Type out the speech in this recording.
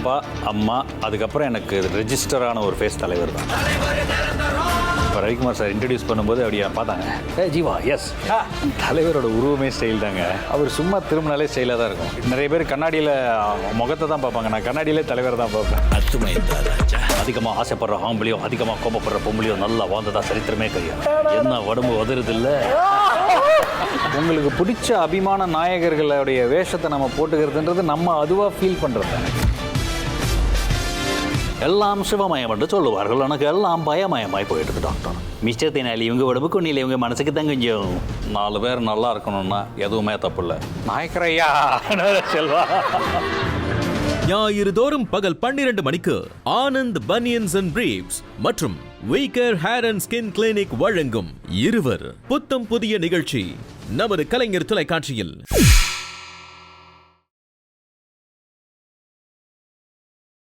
அப்பா அம்மா அதுக்கப்புறம் எனக்கு ரெஜிஸ்டரான ஒரு ஃபேஸ் தலைவர் தான். இப்போ ரவிக்குமார் சார் இன்ட்ரடியூஸ் பண்ணும்போது அப்படியே பார்த்தாங்க, ஜீவா எஸ் தலைவரோட உருவமே ஸ்டைல் தாங்க. அவர் சும்மா திரும்பினாலே ஸ்டைலாக தான் இருக்கும். நிறைய பேர் கண்ணாடியில் முகத்தை தான் பார்ப்பாங்க, நான் கண்ணாடியிலே தலைவர் தான் பார்ப்பேன். அதிகமாக ஆசைப்படுற ஆம்பளையோ அதிகமாக கோபப்படுற பொம்பளையோ நல்லா வாழ்ந்ததா சரித்திரமே கையும். என்ன உடம்பு உதறுது இல்லை. உங்களுக்கு பிடிச்ச அபிமான நாயகர்களுடைய வேஷத்தை நம்ம போட்டுக்கிறதுன்றது நம்ம அதுவாக ஃபீல் பண்ணுறது. எல்லாம் சிவமயம் என்று சொல்லுவார்கள், எனக்கு எல்லாம் பயமயமாய் போயிட்டு டாக்டர். மிச்சத்தினால் இவங்க உடம்புக்கு ஒன்றில் இவங்க மனசுக்கு தான் கொஞ்சம் 4 பேர் நல்லா இருக்கணும்னா எதுவுமே தப்பு இல்லை. நாயக்கரையா செல்வா. ஞாயிறு தோறும் பகல் 12 மணிக்கு ஆனந்த் பனியன்ஸ் அண்ட் பிரீவ்ஸ் மற்றும் weaker hair and skin clinic வழங்கும் இருவர் புத்தம் புதிய நிகழ்ச்சி நமது கலைஞர் தொலைக்காட்சியில்.